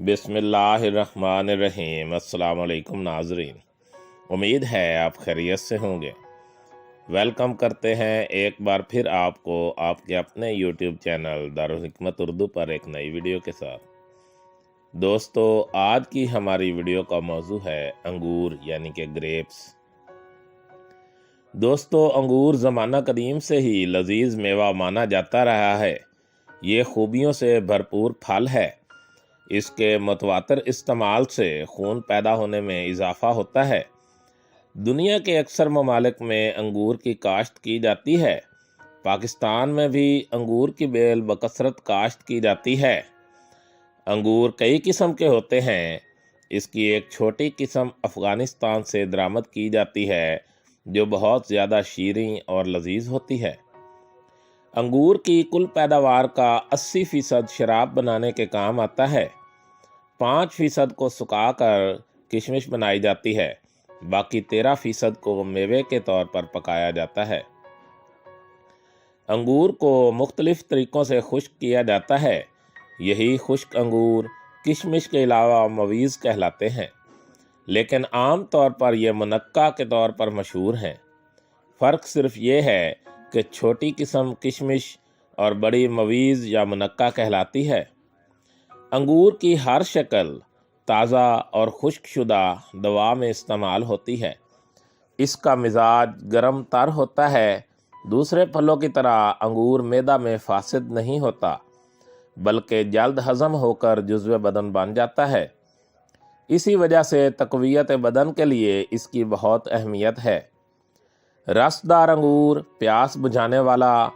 بسم اللہ الرحمن الرحیم۔ السلام علیکم ناظرین، امید ہے آپ خیریت سے ہوں گے۔ ویلکم کرتے ہیں ایک بار پھر آپ کو آپ کے اپنے یوٹیوب چینل دارالحکمت اردو پر ایک نئی ویڈیو کے ساتھ۔ دوستو، آج کی ہماری ویڈیو کا موضوع ہے انگور یعنی کہ گریپس۔ دوستو، انگور زمانہ قدیم سے ہی لذیذ میوہ مانا جاتا رہا ہے۔ یہ خوبیوں سے بھرپور پھل ہے۔ اس کے متواتر استعمال سے خون پیدا ہونے میں اضافہ ہوتا ہے۔ دنیا کے اکثر ممالک میں انگور کی کاشت کی جاتی ہے۔ پاکستان میں بھی انگور کی بیل بکثرت کاشت کی جاتی ہے۔ انگور کئی قسم کے ہوتے ہیں۔ اس کی ایک چھوٹی قسم افغانستان سے درآمد کی جاتی ہے جو بہت زیادہ شیریں اور لذیذ ہوتی ہے۔ انگور کی کل پیداوار کا 80% شراب بنانے کے کام آتا ہے۔ 5% کو سکھا کر کشمش بنائی جاتی ہے، باقی 13% کو میوے کے طور پر پکایا جاتا ہے۔ انگور کو مختلف طریقوں سے خشک کیا جاتا ہے۔ یہی خشک انگور کشمش کے علاوہ مویز کہلاتے ہیں، لیکن عام طور پر یہ منقع کے طور پر مشہور ہیں۔ فرق صرف یہ ہے کہ چھوٹی قسم کشمش اور بڑی مویز یا منقع کہلاتی ہے۔ انگور کی ہر شکل تازہ اور خشک شدہ دوا میں استعمال ہوتی ہے۔ اس کا مزاج گرم تر ہوتا ہے۔ دوسرے پھلوں کی طرح انگور معدہ میں فاسد نہیں ہوتا، بلکہ جلد ہضم ہو کر جزو بدن بن جاتا ہے۔ اسی وجہ سے تقویت بدن کے لیے اس کی بہت اہمیت ہے۔ رس دار انگور پیاس بجھانے والا،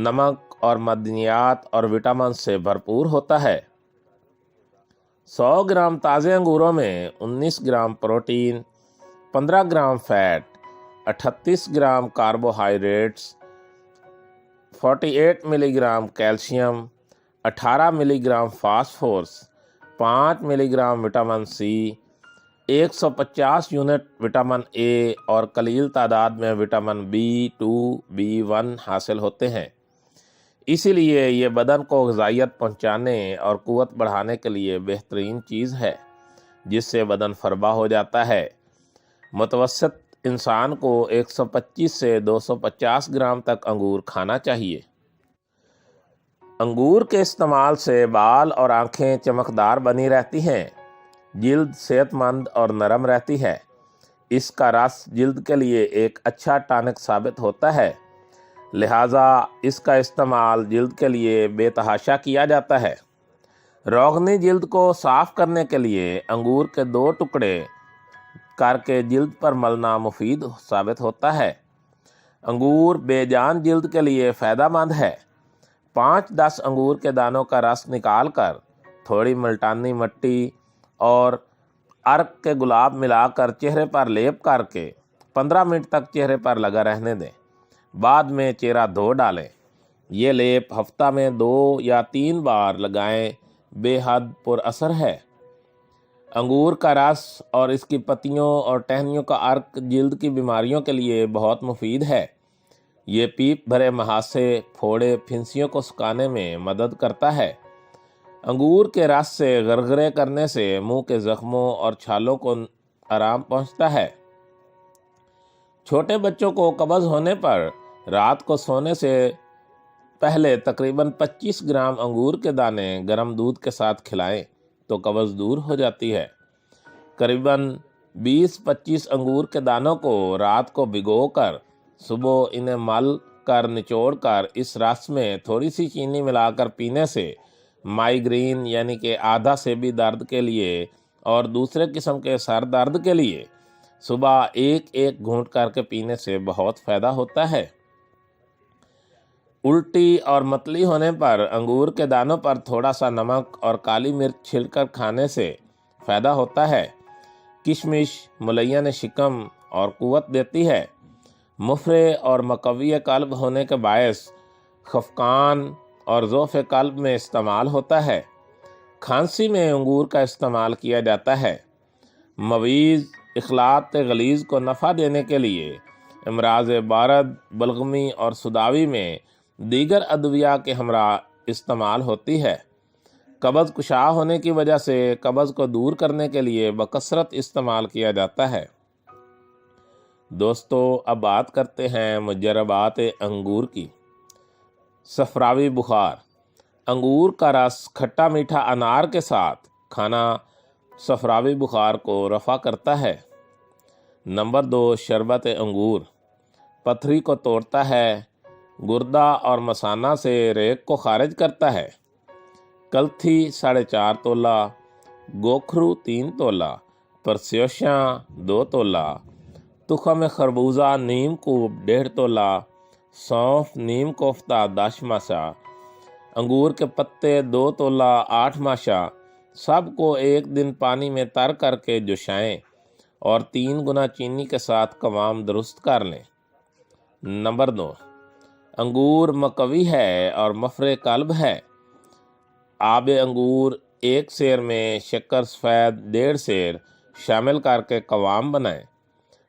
نمک اور معدنیات اور وٹامن سے بھرپور ہوتا ہے۔ 100 گرام تازے انگوروں میں 19 gram protein, 15 gram fat, 38 gram carbohydrates, 48 ملی گرام کیلشیم، 18 ملی gram phosphorus, 5 milligram vitamin C, 150 unit vitamin A اور قلیل تعداد میں وٹامن B2، B1 حاصل ہوتے ہیں۔ اسی لیے یہ بدن کو غذائیت پہنچانے اور قوت بڑھانے کے لیے بہترین چیز ہے، جس سے بدن فربا ہو جاتا ہے۔ متوسط انسان کو 125 سے 250 گرام تک انگور کھانا چاہیے۔ انگور کے استعمال سے بال اور آنکھیں چمکدار بنی رہتی ہیں۔ جلد صحت مند اور نرم رہتی ہے۔ اس کا رس جلد کے لیے ایک اچھا ٹانک ثابت ہوتا ہے، لہٰذا اس کا استعمال جلد کے لیے بے تحاشا کیا جاتا ہے۔ روغنی جلد کو صاف کرنے کے لیے انگور کے 2 ٹکڑے کر کے جلد پر ملنا مفید ثابت ہوتا ہے۔ انگور بے جان جلد کے لیے فائدہ مند ہے۔ 5-10 انگور کے دانوں کا رس نکال کر تھوڑی ملٹانی مٹی اور عرق کے گلاب ملا کر چہرے پر لیپ کر کے 15 منٹ تک چہرے پر لگا رہنے دیں۔ بعد میں چہرہ دھو ڈالیں۔ یہ لیپ ہفتہ میں 2 یا 3 بار لگائیں، بے حد پر اثر ہے۔ انگور کا رس اور اس کی پتیوں اور ٹہنیوں کا عرق جلد کی بیماریوں کے لیے بہت مفید ہے۔ یہ پیپ بھرے مہاسے، پھوڑے، پھنسیوں کو سکانے میں مدد کرتا ہے۔ انگور کے رس سے غرغرے کرنے سے منہ کے زخموں اور چھالوں کو آرام پہنچتا ہے۔ چھوٹے بچوں کو قبض ہونے پر رات کو سونے سے پہلے تقریباً 25 گرام انگور کے دانے گرم دودھ کے ساتھ کھلائیں تو قبض دور ہو جاتی ہے۔ قریباً 20-25 انگور کے دانوں کو رات کو بھگو کر صبح انہیں مل کر نچوڑ کر اس رس میں تھوڑی سی چینی ملا کر پینے سے مائیگرین یعنی کہ آدھا سے بھی درد کے لیے اور دوسرے قسم کے سر درد کے لیے صبح 1 گھونٹ کر کے پینے سے بہت فائدہ ہوتا ہے۔ الٹی اور متلی ہونے پر انگور کے دانوں پر تھوڑا سا نمک اور کالی مرچ چھڑک کر کھانے سے فائدہ ہوتا ہے۔ کشمش ملین شکم اور قوت دیتی ہے۔ مفرے اور مقوی قلب ہونے کے باعث خفقان اور ضعف قلب میں استعمال ہوتا ہے۔ کھانسی میں انگور کا استعمال کیا جاتا ہے۔ مویز اخلاط غلیظ کو نفع دینے کے لیے امراض بارد، بلغمی اور سداوی میں دیگر ادویہ کے ہمراہ استعمال ہوتی ہے۔ قبض کشا ہونے کی وجہ سے قبض کو دور کرنے کے لیے بکثرت استعمال کیا جاتا ہے۔ دوستو، اب بات کرتے ہیں مجربات انگور کی۔ صفراوی بخار۔ انگور کا رس کھٹا میٹھا انار کے ساتھ کھانا صفراوی بخار کو رفع کرتا ہے۔ نمبر 2، شربت انگور۔ پتھری کو توڑتا ہے، گردہ اور مثانہ سے ریگ کو خارج کرتا ہے۔ کلتھی 4.5 تولہ، گوکھرو 3 تولہ، پرسیوشاں 2 تولہ، تخم خربوزہ نیم کوب 1.5 تولہ، سونف نیم کوفتہ 10 ماشا، انگور کے پتے 2 تولہ 8 ماشا، سب کو 1 دن پانی میں تر کر کے جوشائیں اور 3 گنا چینی کے ساتھ قوام درست کر لیں۔ نمبر 2، انگور مقوی ہے اور مفر قلب ہے۔ آب انگور 1 سیر میں شکر سفید 1.5 سیر شامل کر کے قوام بنائیں۔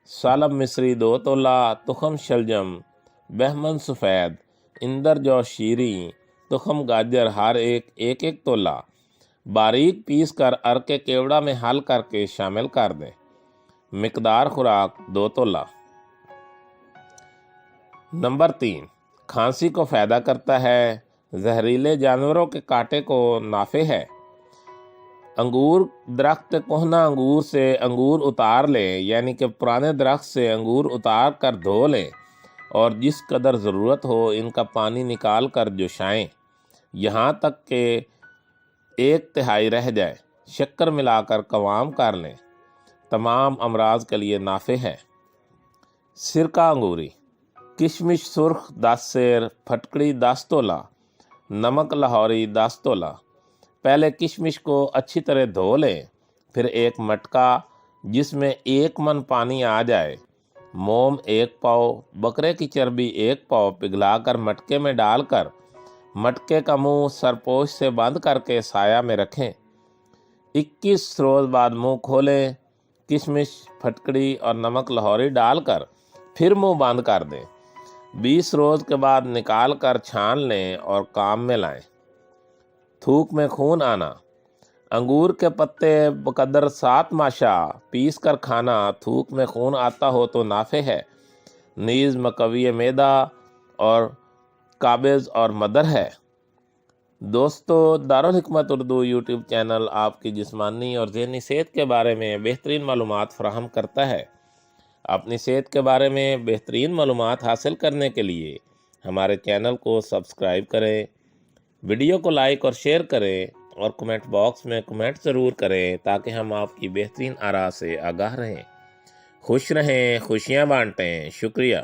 سالب مصری 2 تولہ، تخم شلجم، بہمن سفید، اندرجو شیریں، تخم گاجر ہر ایک 1 تولہ، باریک پیس کر ارک کیوڑا میں حل کر کے شامل کر دیں۔ مقدار خوراک 2 تولہ۔ نمبر 3، کھانسی کو فائدہ کرتا ہے، زہریلے جانوروں کے کاٹے کو نافع ہے۔ انگور درخت کہنا انگور سے انگور اتار لیں، یعنی کہ پرانے درخت سے انگور اتار کر دھو لیں اور جس قدر ضرورت ہو ان کا پانی نکال کر جوشائیں یہاں تک کہ 1/3 رہ جائے۔ شکر ملا کر قوام کر لیں۔ تمام امراض کے لیے نافع ہے۔ سرکہ انگوری۔ کشمش سرخ 10 سیر، پھٹکڑی 10 تولہ، نمک لاہوری 10 تولہ۔ پہلے کشمش کو اچھی طرح دھو لیں، پھر ایک مٹکا جس میں 1 من پانی آ جائے، موم 1 پاؤ، بکرے کی چربی 1 پاؤ پگھلا کر مٹکے میں ڈال کر مٹکے کا منہ سرپوش سے بند کر کے سایہ میں رکھیں۔ 21 روز بعد منہ کھولیں، کشمش، پھٹکڑی اور نمک لاہوری ڈال کر پھر منہ بند کر دیں۔ 20 روز کے بعد نکال کر چھان لیں اور کام میں لائیں۔ تھوک میں خون آنا۔ انگور کے پتے بقدر 7 ماشا پیس کر کھانا تھوک میں خون آتا ہو تو نافع ہے، نیز مقوی معدہ اور قابض اور مدر ہے۔ دوستو، دارالحکمت اردو یوٹیوب چینل آپ کی جسمانی اور ذہنی صحت کے بارے میں بہترین معلومات فراہم کرتا ہے۔ اپنی صحت کے بارے میں بہترین معلومات حاصل کرنے کے لیے ہمارے چینل کو سبسکرائب کریں، ویڈیو کو لائک اور شیئر کریں اور کمنٹ باکس میں کمنٹ ضرور کریں تاکہ ہم آپ کی بہترین آراء سے آگاہ رہیں۔ خوش رہیں، خوشیاں بانٹیں۔ شکریہ۔